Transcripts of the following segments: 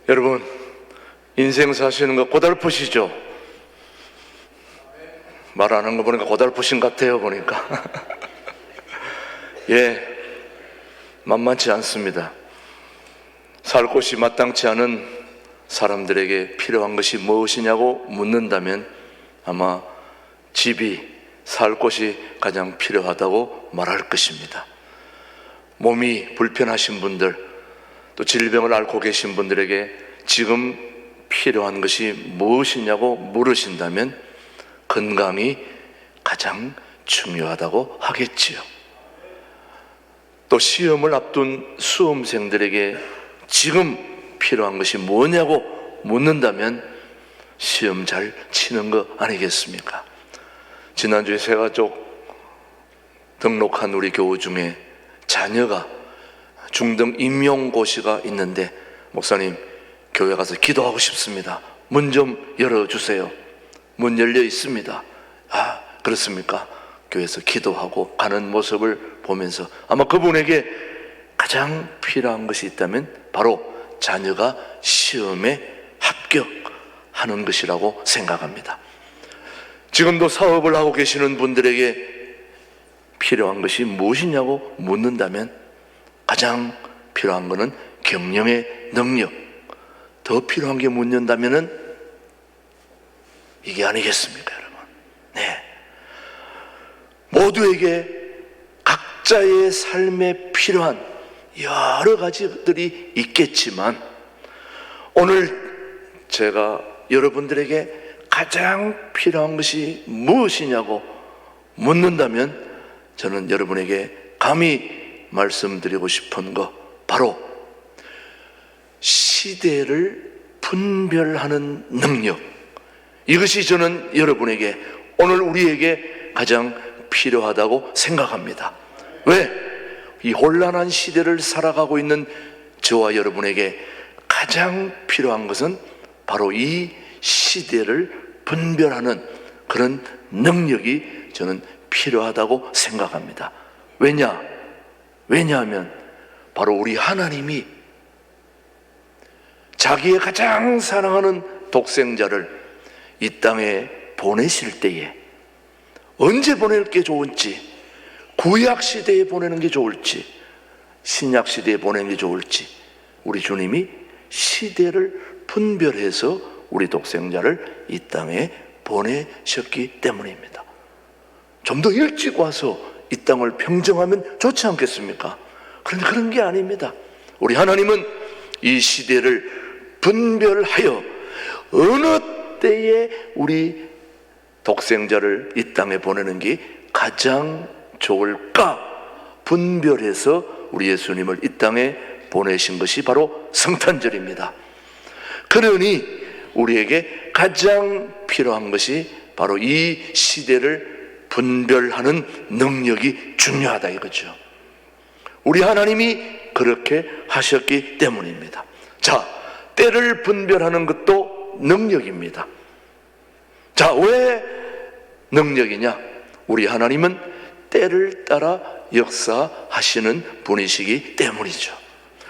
여러분, 인생 사시는 거 고달프시죠? 말하는 거 보니까 고달프신 것 같아요, 보니까. 예, 만만치 않습니다. 살 곳이 마땅치 않은 사람들에게 필요한 것이 무엇이냐고 묻는다면 아마 집이, 살 곳이 가장 필요하다고 말할 것입니다. 몸이 불편하신 분들, 또 질병을 앓고 계신 분들에게 지금 필요한 것이 무엇이냐고 물으신다면 건강이 가장 중요하다고 하겠지요. 또 시험을 앞둔 수험생들에게 지금 필요한 것이 뭐냐고 묻는다면 시험 잘 치는 거 아니겠습니까? 지난주에 새가족 등록한 우리 교우 중에 자녀가 중등 임용고시가 있는데, 목사님 교회 가서 기도하고 싶습니다. 문 좀 열어주세요. 문 열려 있습니다. 아, 그렇습니까? 교회에서 기도하고 가는 모습을 보면서 아마 그분에게 가장 필요한 것이 있다면 바로 자녀가 시험에 합격하는 것이라고 생각합니다. 지금도 사업을 하고 계시는 분들에게 필요한 것이 무엇이냐고 묻는다면 가장 필요한 것은 경영의 능력, 더 필요한 게 묻는다면은 이게 아니겠습니까, 여러분? 네. 모두에게 각자의 삶에 필요한 여러 가지들이 있겠지만 오늘 제가 여러분들에게 가장 필요한 것이 무엇이냐고 묻는다면 저는 여러분에게 감히 말씀드리고 싶은 거, 바로 시대를 분별하는 능력, 이것이 저는 여러분에게, 오늘 우리에게 가장 필요하다고 생각합니다. 왜? 이 혼란한 시대를 살아가고 있는 저와 여러분에게 가장 필요한 것은 바로 이 시대를 분별하는 그런 능력이 저는 필요하다고 생각합니다. 왜냐하면 바로 우리 하나님이 자기의 가장 사랑하는 독생자를 이 땅에 보내실 때에 언제 보낼 게 좋을지, 구약 시대에 보내는 게 좋을지, 신약 시대에 보내는 게 좋을지, 우리 주님이 시대를 분별해서 우리 독생자를 이 땅에 보내셨기 때문입니다. 좀 더 일찍 와서 이 땅을 평정하면 좋지 않겠습니까? 그런데 그런 게 아닙니다. 우리 하나님은 이 시대를 분별하여 어느 때에 우리 독생자를 이 땅에 보내는 게 가장 좋을까 분별해서 우리 예수님을 이 땅에 보내신 것이 바로 성탄절입니다. 그러니 우리에게 가장 필요한 것이 바로 이 시대를 분별하는 능력이 중요하다 이거죠. 우리 하나님이 그렇게 하셨기 때문입니다. 자, 때를 분별하는 것도 능력입니다. 자, 왜 능력이냐? 우리 하나님은 때를 따라 역사하시는 분이시기 때문이죠.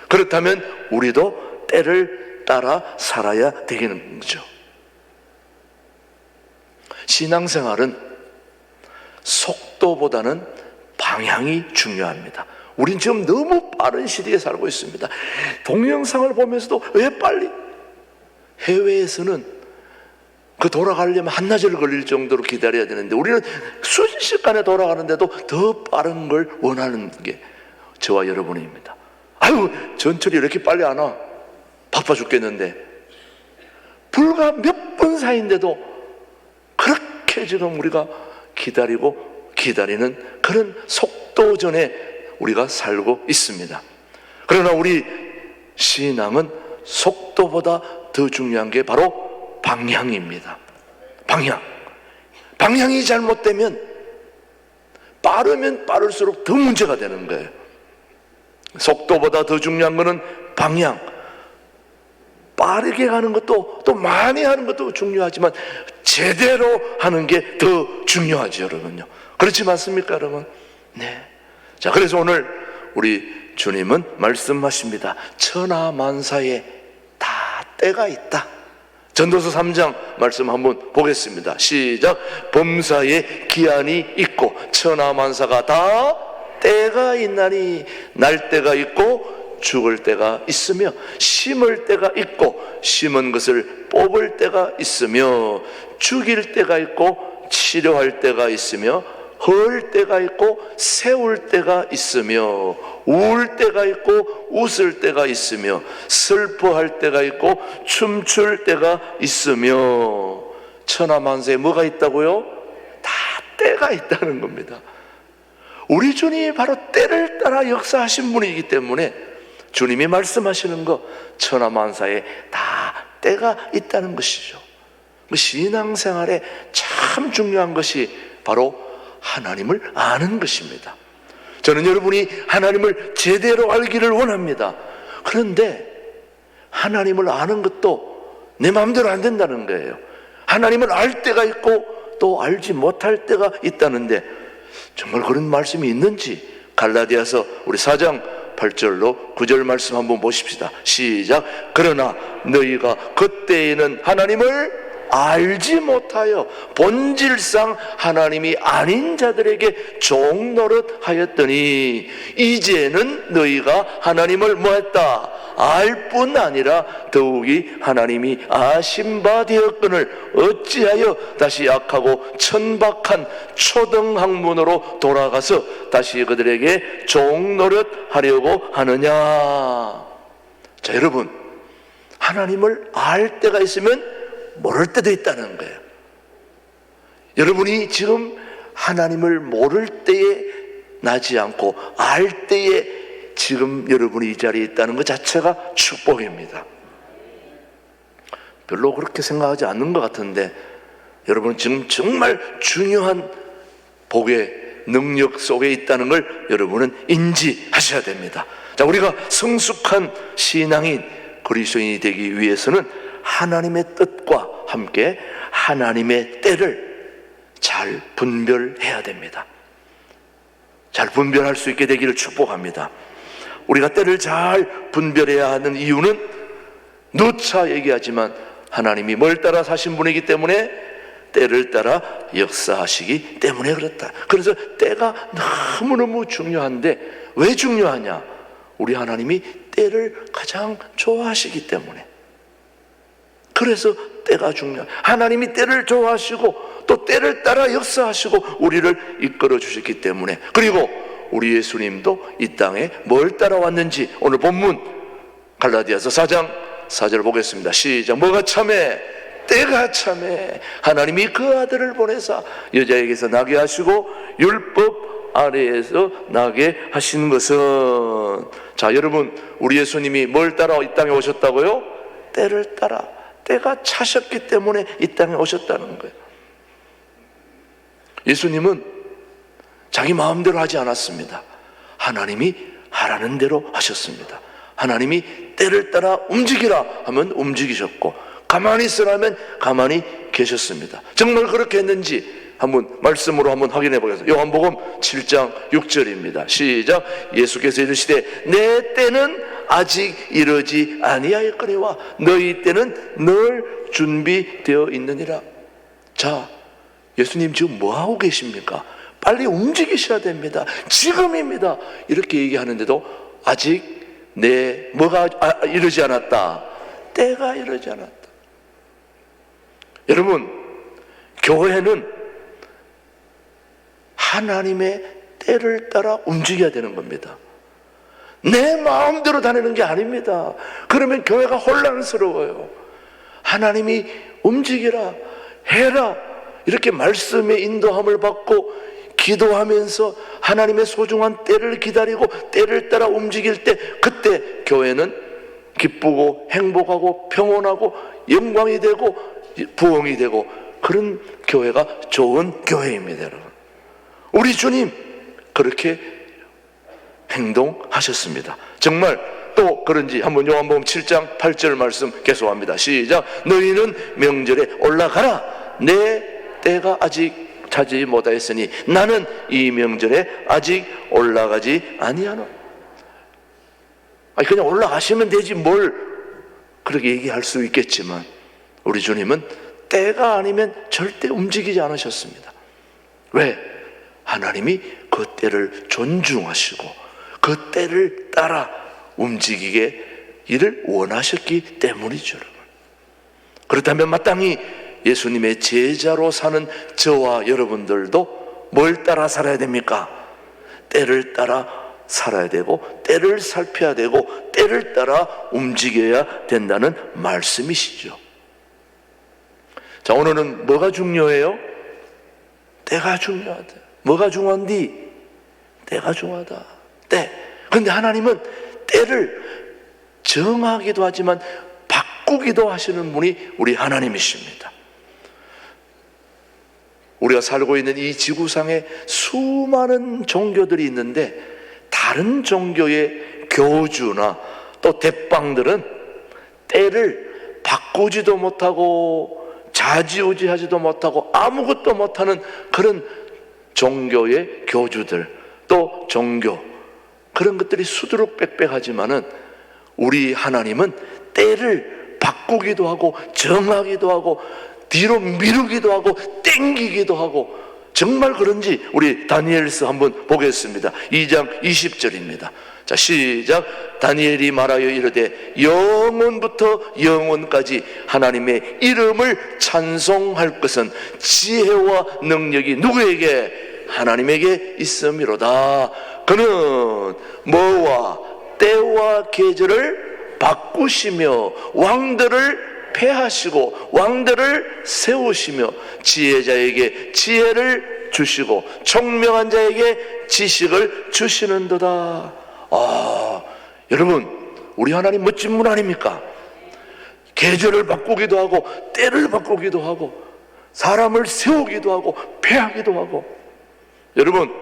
그렇다면 우리도 때를 따라 살아야 되는 거죠. 신앙생활은 속도보다는 방향이 중요합니다. 우린 지금 너무 빠른 시대에 살고 있습니다. 동영상을 보면서도 왜 빨리? 해외에서는 그 돌아가려면 한나절 걸릴 정도로 기다려야 되는데 우리는 순식간에 돌아가는데도 더 빠른 걸 원하는 게 저와 여러분입니다. 아유, 전철이 이렇게 빨리 안 와. 바빠 죽겠는데. 불과 몇 분 사이인데도 그렇게 지금 우리가 기다리는 그런 속도전에 우리가 살고 있습니다. 그러나 우리 신앙은 속도보다 더 중요한 게 바로 방향입니다. 방향이 잘못되면 빠르면 빠를수록 더 문제가 되는 거예요. 속도보다 더 중요한 것은 방향. 빠르게 가는 것도 또 많이 하는 것도 중요하지만 제대로 하는 게 더 중요하죠, 여러분요. 그렇지 않습니까, 여러분? 네. 자, 그래서 오늘 우리 주님은 말씀하십니다. 천하만사에 다 때가 있다. 전도서 3장 말씀 한번 보겠습니다. 시작. 범사에 기한이 있고 천하만사가 다 때가 있나니 날 때가 있고 죽을 때가 있으며 심을 때가 있고 심은 것을 뽑을 때가 있으며 죽일 때가 있고 치료할 때가 있으며 헐 때가 있고 세울 때가 있으며 울 때가 있고 웃을 때가 있으며 슬퍼할 때가 있고 춤출 때가 있으며 천하만사에 뭐가 있다고요? 다 때가 있다는 겁니다. 우리 주님이 바로 때를 따라 역사하신 분이기 때문에 주님이 말씀하시는 거 천하만사에 다 때가 있다는 것이죠. 신앙생활에 참 중요한 것이 바로 하나님을 아는 것입니다. 저는 여러분이 하나님을 제대로 알기를 원합니다. 그런데 하나님을 아는 것도 내 마음대로 안 된다는 거예요. 하나님을 알 때가 있고 또 알지 못할 때가 있다는데 정말 그런 말씀이 있는지 갈라디아서 우리 4장 8절로 9절 말씀 한번 보십시다. 시작. 그러나 너희가 그때에는 하나님을 알지 못하여 본질상 하나님이 아닌 자들에게 종노릇 하였더니 이제는 너희가 하나님을 뭐했다? 알 뿐 아니라 더욱이 하나님이 아신 바 되었거늘 어찌하여 다시 약하고 천박한 초등학문으로 돌아가서 다시 그들에게 종노릇 하려고 하느냐. 자, 여러분, 하나님을 알 때가 있으면 모를 때도 있다는 거예요. 여러분이 지금 하나님을 모를 때에 나지 않고 알 때에 지금 여러분이 이 자리에 있다는 것 자체가 축복입니다. 별로 그렇게 생각하지 않는 것 같은데 여러분은 지금 정말 중요한 복의 능력 속에 있다는 걸 여러분은 인지하셔야 됩니다. 자, 우리가 성숙한 신앙인 그리스도인이 되기 위해서는 하나님의 뜻과 함께 하나님의 때를 잘 분별해야 됩니다. 잘 분별할 수 있게 되기를 축복합니다. 우리가 때를 잘 분별해야 하는 이유는 누차 얘기하지만 하나님이 뭘 따라 사신 분이기 때문에 때를 따라 역사하시기 때문에 그렇다. 그래서 때가 너무너무 중요한데 왜 중요하냐? 우리 하나님이 때를 가장 좋아하시기 때문에. 그래서 때가 중요해요. 하나님이 때를 좋아하시고 또 때를 따라 역사하시고 우리를 이끌어 주셨기 때문에. 그리고 우리 예수님도 이 땅에 뭘 따라왔는지 오늘 본문 갈라디아서 4장 4절 보겠습니다. 시작. 뭐가 참해? 때가 참해. 하나님이 그 아들을 보내사 여자에게서 나게 하시고 율법 아래에서 나게 하신 것은. 자, 여러분, 우리 예수님이 뭘 따라 이 땅에 오셨다고요? 때를 따라. 때가 차셨기 때문에 이 땅에 오셨다는 거예요. 예수님은 자기 마음대로 하지 않았습니다. 하나님이 하라는 대로 하셨습니다. 하나님이 때를 따라 움직이라 하면 움직이셨고 가만히 있으라면 가만히 계셨습니다. 정말 그렇게 했는지 한번 말씀으로 한번 확인해 보겠습니다. 요한복음 7장 6절입니다. 시작. 예수께서 이르시되 내 때는 아직 이르지 아니하였거니와 너희 때는 늘 준비되어 있느니라. 자, 예수님 지금 뭐하고 계십니까? 빨리 움직이셔야 됩니다. 지금입니다. 이렇게 얘기하는데도 아직 뭐가 이르지 않았다. 때가 이르지 않았다. 여러분, 교회는 하나님의 때를 따라 움직여야 되는 겁니다. 내 마음대로 다니는 게 아닙니다. 그러면 교회가 혼란스러워요. 하나님이 움직이라, 해라, 이렇게 말씀의 인도함을 받고 기도하면서 하나님의 소중한 때를 기다리고 때를 따라 움직일 때, 그때 교회는 기쁘고 행복하고 평온하고 영광이 되고 부흥이 되고 그런 교회가 좋은 교회입니다. 여러분, 우리 주님 그렇게 행동하셨습니다. 정말 또 그런지 한번 요한복음 7장 8절 말씀 계속합니다. 시작. 너희는 명절에 올라가라. 내 때가 아직 차지 못하였으니 나는 이 명절에 아직 올라가지 아니하노. 아니, 그냥 올라가시면 되지 뭘 그렇게 얘기할 수 있겠지만 우리 주님은 때가 아니면 절대 움직이지 않으셨습니다. 왜? 하나님이 그 때를 존중하시고 그 때를 따라 움직이게 이를 원하셨기 때문이죠, 여러분. 그렇다면 마땅히 예수님의 제자로 사는 저와 여러분들도 뭘 따라 살아야 됩니까? 때를 따라 살아야 되고 때를 살펴야 되고 때를 따라 움직여야 된다는 말씀이시죠. 자, 오늘은 뭐가 중요해요? 때가 중요하다. 뭐가 중요한디? 때가 중요하다. 때. 그런데 하나님은 때를 정하기도 하지만 바꾸기도 하시는 분이 우리 하나님이십니다. 우리가 살고 있는 이 지구상에 수많은 종교들이 있는데 다른 종교의 교주나 또 대빵들은 때를 바꾸지도 못하고 좌지우지하지도 못하고 아무것도 못하는 그런 종교의 교주들, 또 종교, 그런 것들이 수두룩빽빽하지만은 우리 하나님은 때를 바꾸기도 하고 정하기도 하고 뒤로 미루기도 하고 땡기기도 하고, 정말 그런지 우리 다니엘서 한번 보겠습니다. 2장 20절입니다. 자, 시작. 다니엘이 말하여 이르되 영원부터 영원까지 하나님의 이름을 찬송할 것은 지혜와 능력이 누구에게? 하나님에게 있음이로다. 그는 뭐와 때와 계절을 바꾸시며 왕들을 패하시고 왕들을 세우시며 지혜자에게 지혜를 주시고 총명한 자에게 지식을 주시는도다. 여러분, 우리 하나님 멋진 분 아닙니까? 계절을 바꾸기도 하고 때를 바꾸기도 하고 사람을 세우기도 하고 패하기도 하고. 여러분,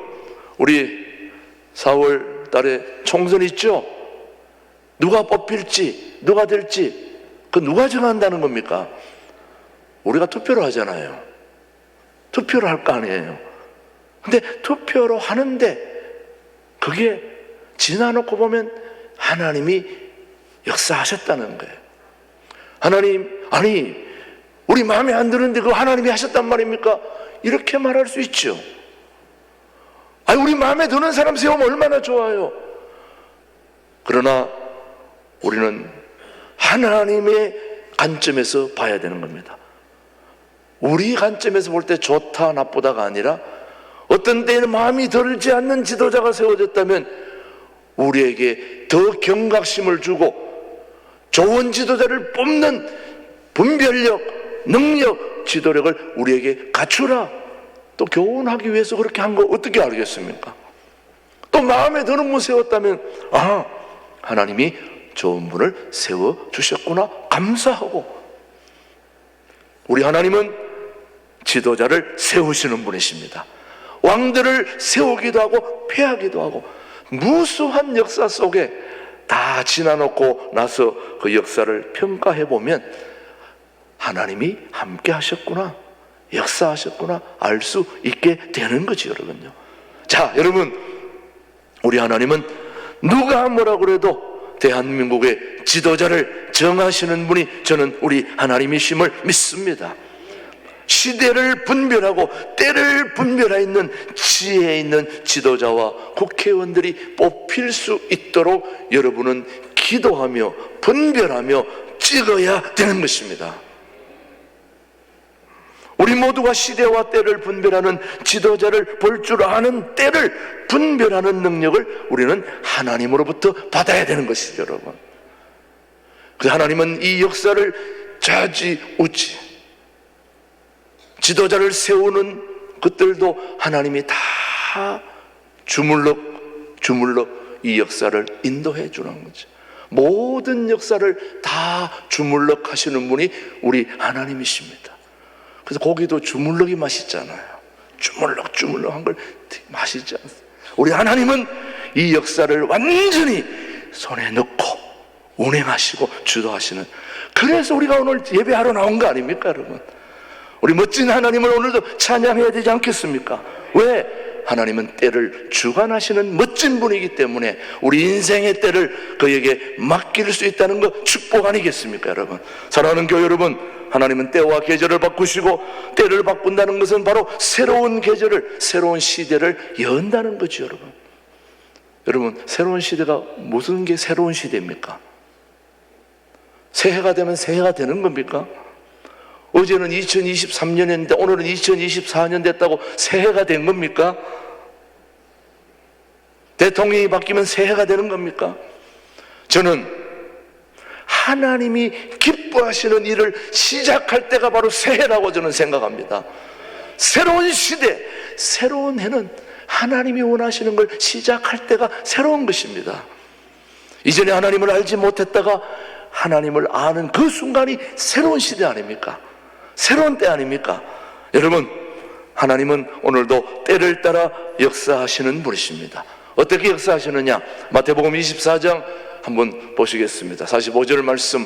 우리 4월 달에 총선 있죠? 누가 뽑힐지 누가 될지 그 누가 정한다는 겁니까? 우리가 투표를 하잖아요. 투표를 할 거 아니에요. 근데 투표로 하는데 그게 지나놓고 보면 하나님이 역사하셨다는 거예요. 하나님, 아니 우리 마음에 안 드는데 그거 하나님이 하셨단 말입니까? 이렇게 말할 수 있죠. 아니 우리 마음에 드는 사람 세우면 얼마나 좋아요. 그러나 우리는 하나님의 관점에서 봐야 되는 겁니다. 우리 관점에서 볼 때 좋다 나쁘다가 아니라 어떤 때는 마음이 들지 않는 지도자가 세워졌다면 우리에게 더 경각심을 주고 좋은 지도자를 뽑는 분별력, 능력, 지도력을 우리에게 갖추라. 또 교훈하기 위해서 그렇게 한 거 어떻게 알겠습니까? 또 마음에 드는 분 세웠다면 하나님이 좋은 분을 세워주셨구나 감사하고. 우리 하나님은 지도자를 세우시는 분이십니다. 왕들을 세우기도 하고 패하기도 하고 무수한 역사 속에 다 지나놓고 나서 그 역사를 평가해보면 하나님이 함께 하셨구나, 역사하셨구나 알 수 있게 되는 거지, 여러분요. 자, 여러분, 우리 하나님은 누가 뭐라고 그래도 대한민국의 지도자를 정하시는 분이 저는 우리 하나님이심을 믿습니다. 시대를 분별하고 때를 분별하 있는 지혜 있는 지도자와 국회의원들이 뽑힐 수 있도록 여러분은 기도하며 분별하며 찍어야 되는 것입니다. 우리 모두가 시대와 때를 분별하는 지도자를 볼 줄 아는 때를 분별하는 능력을 우리는 하나님으로부터 받아야 되는 것이죠, 여러분. 그 하나님은 이 역사를 좌지우지 지도자를 세우는 것들도 하나님이 다 주물럭 이 역사를 인도해 주는 거죠. 모든 역사를 다 주물럭 하시는 분이 우리 하나님이십니다. 그래서 고기도 주물럭이 맛있잖아요. 주물럭 한 걸 맛있지 않습니까? 우리 하나님은 이 역사를 완전히 손에 넣고 운행하시고 주도하시는, 그래서 우리가 오늘 예배하러 나온 거 아닙니까, 여러분? 우리 멋진 하나님을 오늘도 찬양해야 되지 않겠습니까? 왜? 하나님은 때를 주관하시는 멋진 분이기 때문에 우리 인생의 때를 그에게 맡길 수 있다는 것 축복 아니겠습니까, 여러분? 사랑하는 교회 여러분, 하나님은 때와 계절을 바꾸시고, 때를 바꾼다는 것은 바로 새로운 계절을, 새로운 시대를 연다는 거죠, 여러분. 여러분, 새로운 시대가 무슨 게 새로운 시대입니까? 새해가 되면 새해가 되는 겁니까? 어제는 2023년인데 오늘은 2024년 됐다고 새해가 된 겁니까? 대통령이 바뀌면 새해가 되는 겁니까? 저는 하나님이 기뻐하시는 일을 시작할 때가 바로 새해라고 저는 생각합니다. 새로운 시대, 새로운 해는 하나님이 원하시는 걸 시작할 때가 새로운 것입니다. 이전에 하나님을 알지 못했다가 하나님을 아는 그 순간이 새로운 시대 아닙니까? 새로운 때 아닙니까? 여러분, 하나님은 오늘도 때를 따라 역사하시는 분이십니다. 어떻게 역사하시느냐? 마태복음 24장 한번 보시겠습니다. 45절 말씀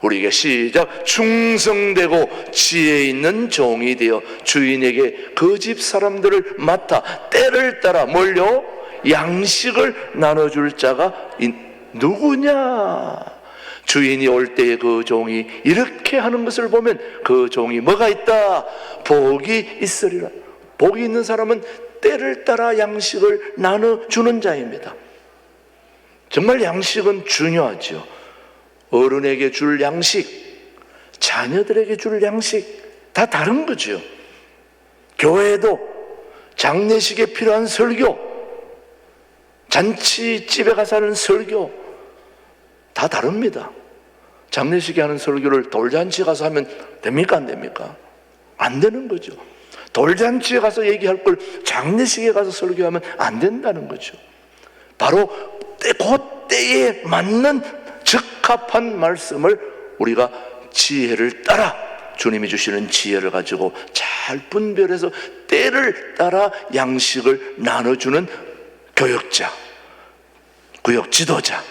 우리에게 시작. 충성되고 지혜 있는 종이 되어 주인에게 그 집 사람들을 맡아 때를 따라 뭘요? 양식을 나눠줄 자가 누구냐? 주인이 올 때에 그 종이 이렇게 하는 것을 보면 그 종이 뭐가 있다? 복이 있으리라. 복이 있는 사람은 때를 따라 양식을 나눠주는 자입니다. 정말 양식은 중요하죠. 어른에게 줄 양식, 자녀들에게 줄 양식 다 다른 거죠. 교회에도 장례식에 필요한 설교, 잔치집에 가서 하는 설교 다 다릅니다. 장례식에 하는 설교를 돌잔치에 가서 하면 됩니까? 안 됩니까? 안 되는 거죠. 돌잔치에 가서 얘기할 걸 장례식에 가서 설교하면 안 된다는 거죠. 바로 그 때에 맞는 적합한 말씀을 우리가 지혜를 따라, 주님이 주시는 지혜를 가지고 잘 분별해서 때를 따라 양식을 나눠주는 교역자, 구역 지도자,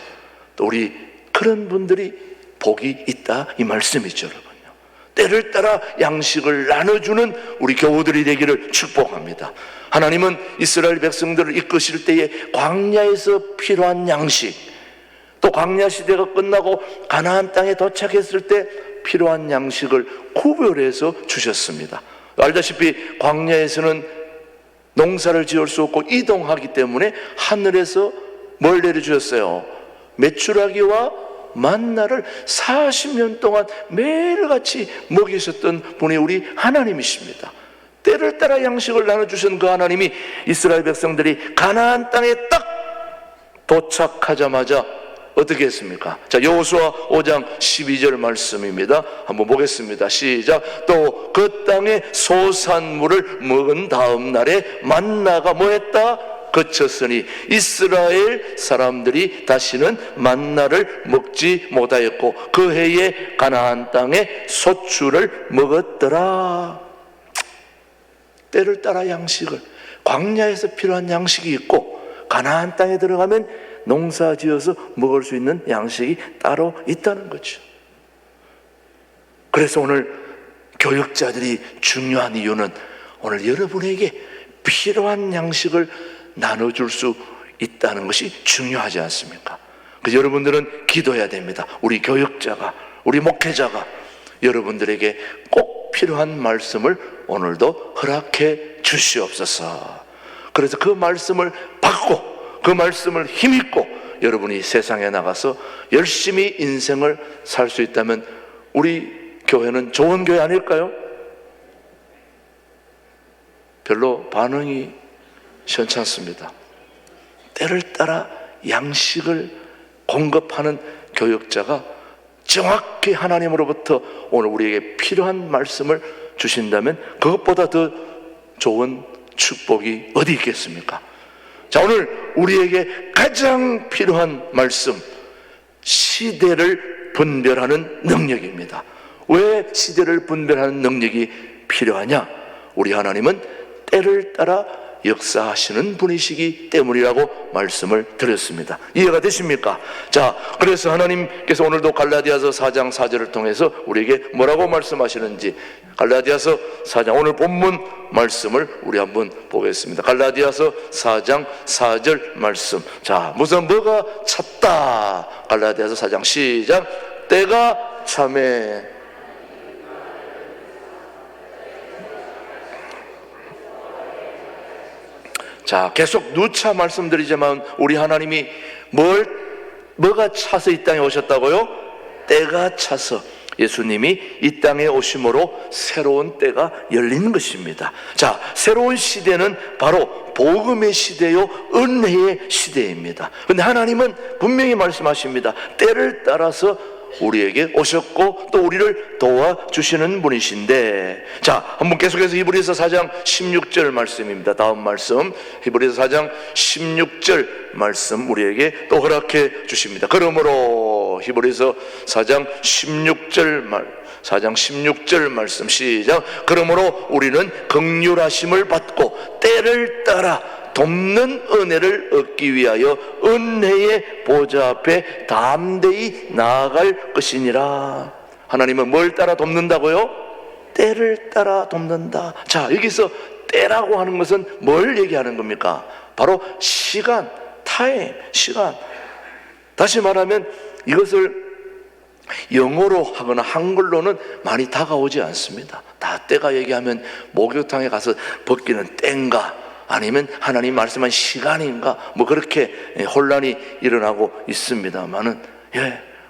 또 우리 그런 분들이 복이 있다 이 말씀이죠, 여러분요. 때를 따라 양식을 나눠주는 우리 교우들이 되기를 축복합니다. 하나님은 이스라엘 백성들을 이끄실 때에 광야에서 필요한 양식, 또 광야 시대가 끝나고 가나안 땅에 도착했을 때 필요한 양식을 구별해서 주셨습니다. 알다시피 광야에서는 농사를 지을 수 없고 이동하기 때문에 하늘에서 뭘 내려주셨어요? 메추라기와 만나를 40년 동안 매일같이 먹이셨던 분이 우리 하나님이십니다. 때를 따라 양식을 나눠주신 그 하나님이 이스라엘 백성들이 가나안 땅에 딱 도착하자마자 어떻게 했습니까? 자, 여호수아 5장 12절 말씀입니다. 한번 보겠습니다. 시작. 또 그 땅의 소산물을 먹은 다음 날에 만나가 뭐했다? 그쳤으니 이스라엘 사람들이 다시는 만나를 먹지 못하였고 그 해에 가나안 땅에 소출을 먹었더라. 때를 따라 양식을, 광야에서 필요한 양식이 있고 가나안 땅에 들어가면 농사 지어서 먹을 수 있는 양식이 따로 있다는 거죠. 그래서 오늘 교육자들이 중요한 이유는 오늘 여러분에게 필요한 양식을 나눠줄 수 있다는 것이 중요하지 않습니까? 그래서 여러분들은 기도해야 됩니다. 우리 교육자가, 우리 목회자가 여러분들에게 꼭 필요한 말씀을 오늘도 허락해 주시옵소서. 그래서 그 말씀을 받고 그 말씀을 힘입고 여러분이 세상에 나가서 열심히 인생을 살 수 있다면 우리 교회는 좋은 교회 아닐까요? 별로 반응이 시원찮습니다. 때를 따라 양식을 공급하는 교육자가 정확히 하나님으로부터 오늘 우리에게 필요한 말씀을 주신다면 그것보다 더 좋은 축복이 어디 있겠습니까? 자, 오늘 우리에게 가장 필요한 말씀, 시대를 분별하는 능력입니다. 왜 시대를 분별하는 능력이 필요하냐? 우리 하나님은 때를 따라 역사하시는 분이시기 때문이라고 말씀을 드렸습니다. 이해가 되십니까? 자, 그래서 하나님께서 오늘도 갈라디아서 4장 4절을 통해서 우리에게 뭐라고 말씀하시는지, 갈라디아서 4장 오늘 본문 말씀을 우리 한번 보겠습니다. 갈라디아서 4장 4절 말씀. 자, 무슨 뭐가 찼다. 갈라디아서 4장 시작. 때가 참에. 자, 계속 누차 말씀드리지만 우리 하나님이 뭐가 차서 이 땅에 오셨다고요? 때가 차서 예수님이 이 땅에 오심으로 새로운 때가 열리는 것입니다. 자, 새로운 시대는 바로 복음의 시대요, 은혜의 시대입니다. 그런데 하나님은 분명히 말씀하십니다. 때를 따라서 우리에게 오셨고 또 우리를 도와주시는 분이신데, 자, 한번 계속해서 히브리서 4장 16절 말씀입니다. 다음 말씀 히브리서 4장 16절 말씀 우리에게 또 허락해 주십니다. 그러므로 히브리서 4장 16절 말씀 시작. 그러므로 우리는 긍휼하심을 받고 때를 따라 돕는 은혜를 얻기 위하여 은혜의 보좌 앞에 담대히 나아갈 것이니라. 하나님은 뭘 따라 돕는다고요? 때를 따라 돕는다. 자, 여기서 때라고 하는 것은 뭘 얘기하는 겁니까? 바로 시간, 타임, 시간. 다시 말하면 이것을 영어로 하거나 한글로는 많이 다가오지 않습니다. 다 때가 얘기하면 목욕탕에 가서 벗기는 때인가, 아니면 하나님 말씀한 시간인가, 뭐 그렇게 혼란이 일어나고 있습니다만은,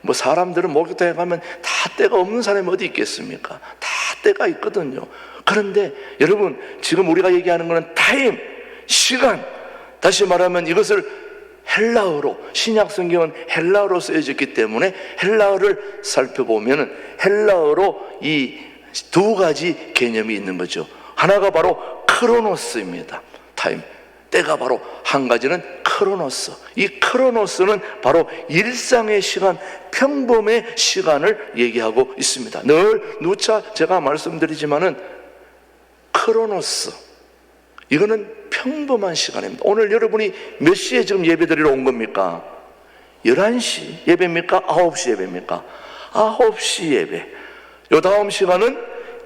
뭐 사람들은 목욕탕에 가면 다 때가 없는 사람이 어디 있겠습니까? 다 때가 있거든요. 그런데 여러분, 지금 우리가 얘기하는 것은 타임, 시간. 다시 말하면 이것을 헬라어로, 신약 성경은 헬라어로 쓰여졌기 때문에 헬라어를 살펴보면 헬라어로 이 두 가지 개념이 있는 거죠. 하나가 바로 크로노스입니다. 타임, 때가 바로 한 가지는 크로노스. 이 크로노스는 바로 일상의 시간, 평범의 시간을 얘기하고 있습니다. 늘 누차 제가 말씀드리지만은 크로노스, 이거는 평범한 시간입니다. 오늘 여러분이 몇 시에 지금 예배드리러 온 겁니까? 11시 예배입니까? 9시 예배입니까? 9시 예배. 요 다음 시간은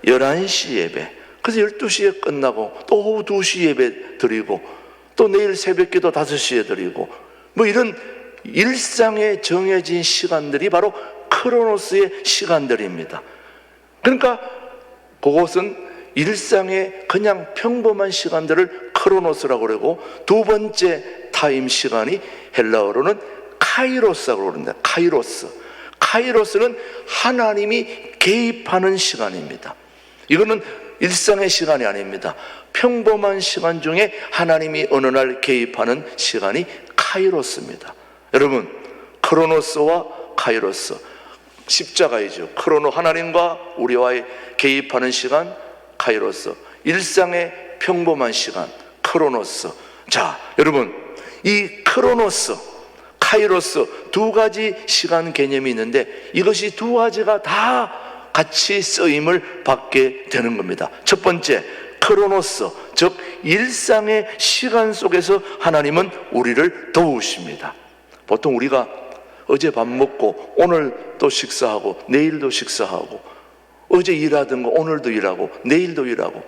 11시 예배. 그래서 12시에 끝나고 또 오후 2시 예배 드리고 또 내일 새벽기도 5시에 드리고, 뭐 이런 일상에 정해진 시간들이 바로 크로노스의 시간들입니다. 그러니까 그것은 일상의 그냥 평범한 시간들을 크로노스라고 그러고, 두 번째 타임 시간이 헬라어로는 카이로스라고 그럽니다. 카이로스는 하나님이 개입하는 시간입니다. 이거는 일상의 시간이 아닙니다. 평범한 시간 중에 하나님이 어느 날 개입하는 시간이 카이로스입니다. 여러분, 크로노스와 카이로스, 십자가이죠. 크로노, 하나님과 우리와의 개입하는 시간, 카이로스, 일상의 평범한 시간, 크로노스. 자, 여러분, 이 크로노스, 카이로스 두 가지 시간 개념이 있는데 이것이 두 가지가 다 같이 쓰임을 받게 되는 겁니다. 첫 번째, 크로노스, 즉 일상의 시간 속에서 하나님은 우리를 도우십니다. 보통 우리가 어제 밥 먹고 오늘 또 식사하고 내일도 식사하고, 어제 일하던 거 오늘도 일하고 내일도 일하고,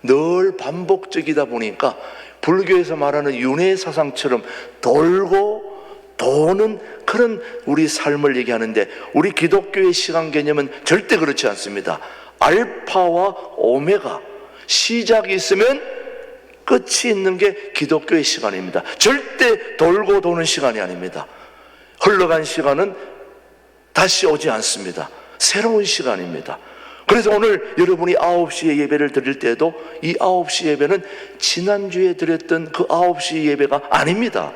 늘 반복적이다 보니까 불교에서 말하는 윤회사상처럼 돌고 도는 그런 우리 삶을 얘기하는데, 우리 기독교의 시간 개념은 절대 그렇지 않습니다. 알파와 오메가, 시작이 있으면 끝이 있는 게 기독교의 시간입니다. 절대 돌고 도는 시간이 아닙니다. 흘러간 시간은 다시 오지 않습니다. 새로운 시간입니다. 그래서 오늘 여러분이 9시에 예배를 드릴 때도 이 9시 예배는 지난주에 드렸던 그 9시 예배가 아닙니다.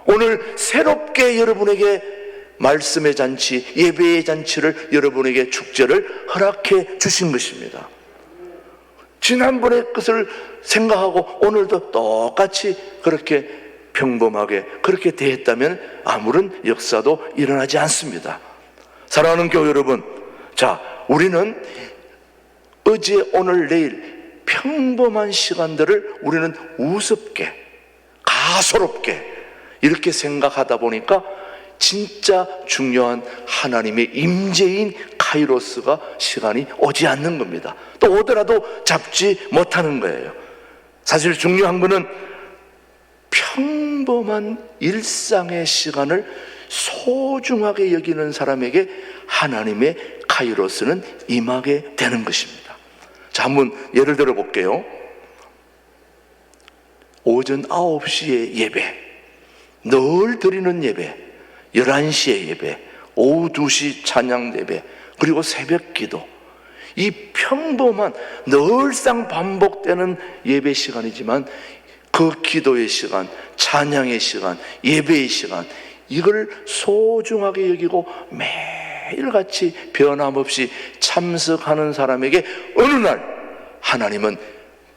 오늘 새롭게 여러분에게 말씀의 잔치, 예배의 잔치를, 여러분에게 축제를 허락해 주신 것입니다. 지난번의 것을 생각하고 오늘도 똑같이 그렇게 평범하게 그렇게 대했다면 아무런 역사도 일어나지 않습니다. 사랑하는 교회 여러분, 자, 우리는 어제, 오늘, 내일 평범한 시간들을 우리는 우습게, 가소롭게 이렇게 생각하다 보니까 진짜 중요한 하나님의 임재인 카이로스가 시간이 오지 않는 겁니다. 또 오더라도 잡지 못하는 거예요. 사실 중요한 거는 평범한 일상의 시간을 소중하게 여기는 사람에게 하나님의 카이로스는 임하게 되는 것입니다. 자, 한번 예를 들어 볼게요. 오전 9시에 예배, 늘 드리는 예배, 11시에 예배, 오후 2시 찬양 예배, 그리고 새벽 기도. 이 평범한 늘상 반복되는 예배 시간이지만 그 기도의 시간, 찬양의 시간, 예배의 시간, 이걸 소중하게 여기고 매일같이 변함없이 참석하는 사람에게 어느 날 하나님은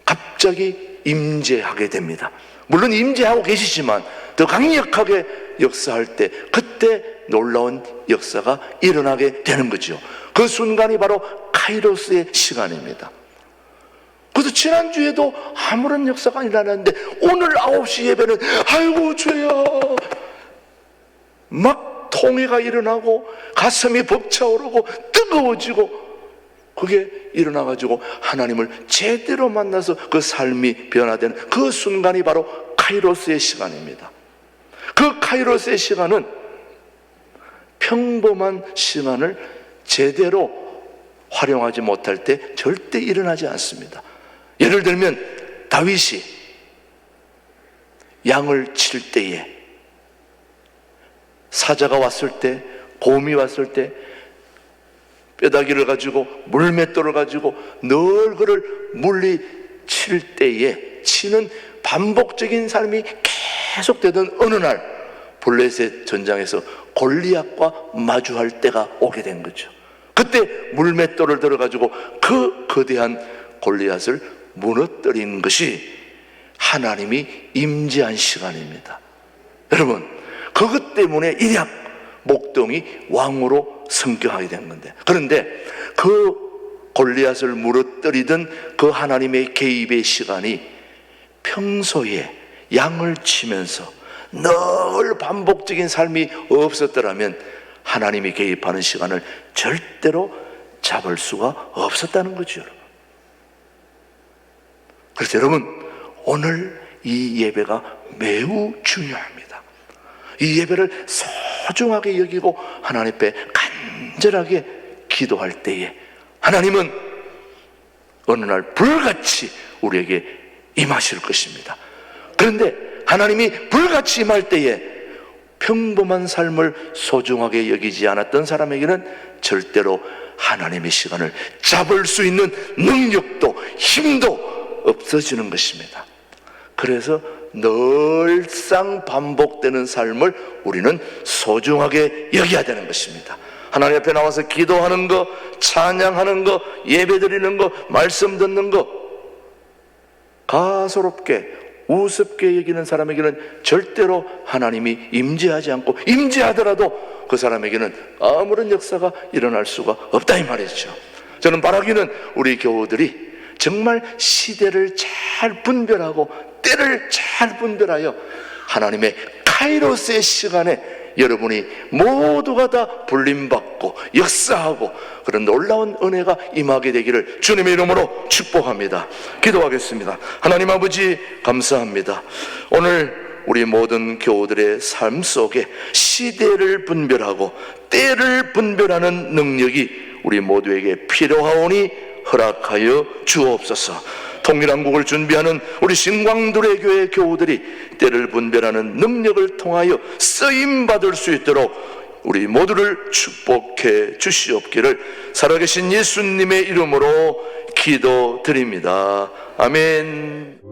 갑자기 임재하게 됩니다. 물론 임재하고 계시지만 더 강력하게 역사할 때 그때 놀라운 역사가 일어나게 되는 거죠. 그 순간이 바로 카이로스의 시간입니다. 그래서 지난주에도 아무런 역사가 일어났는데 오늘 9시 예배는 아이고 주야, 막 통해가 일어나고 가슴이 벅차오르고 뜨거워지고 그게 일어나가지고 하나님을 제대로 만나서 그 삶이 변화되는 그 순간이 바로 카이로스의 시간입니다. 그 카이로스의 시간은 평범한 시간을 제대로 활용하지 못할 때 절대 일어나지 않습니다. 예를 들면 다윗이 양을 칠 때에 사자가 왔을 때, 곰이 왔을 때 뼈다귀를 가지고 물맷돌을 가지고 늘 그를 물리칠 때에 치는 반복적인 삶이 계속되던 어느 날 블레셋 전장에서 골리앗과 마주할 때가 오게 된 거죠. 그때 물맷돌을 들어가지고 그 거대한 골리앗을 무너뜨린 것이 하나님이 임재한 시간입니다. 여러분, 그것 때문에 일약 목동이 왕으로 승격하게 된 건데, 그런데 그 골리앗을 무너뜨리던 그 하나님의 개입의 시간이 평소에 양을 치면서 늘 반복적인 삶이 없었더라면 하나님이 개입하는 시간을 절대로 잡을 수가 없었다는 거죠. 그래서 여러분, 오늘 이 예배가 매우 중요합니다. 이 예배를 소중하게 여기고 하나님 앞에 간절하게 기도할 때에 하나님은 어느 날 불같이 우리에게 임하실 것입니다. 그런데 하나님이 불같이 임할 때에 평범한 삶을 소중하게 여기지 않았던 사람에게는 절대로 하나님의 시간을 잡을 수 있는 능력도 힘도 없어지는 것입니다. 그래서 늘상 반복되는 삶을 우리는 소중하게 여겨야 되는 것입니다. 하나님 앞에 나와서 기도하는 거, 찬양하는 거, 예배드리는 거, 말씀 듣는 거 가소롭게 우습게 여기는 사람에게는 절대로 하나님이 임재하지 않고, 임재하더라도 그 사람에게는 아무런 역사가 일어날 수가 없다 이 말이죠. 저는 바라기는 우리 교우들이 정말 시대를 잘 분별하고 때를 잘 분별하여 하나님의 카이로스의 시간에 여러분이 모두가 다 불림받고 역사하고 그런 놀라운 은혜가 임하게 되기를 주님의 이름으로 축복합니다. 기도하겠습니다. 하나님 아버지, 감사합니다. 오늘 우리 모든 교우들의 삶 속에 시대를 분별하고 때를 분별하는 능력이 우리 모두에게 필요하오니 허락하여 주옵소서. 통일한국을 준비하는 우리 신광두레 교회 교우들이 때를 분별하는 능력을 통하여 쓰임받을 수 있도록 우리 모두를 축복해 주시옵기를 살아계신 예수님의 이름으로 기도드립니다. 아멘.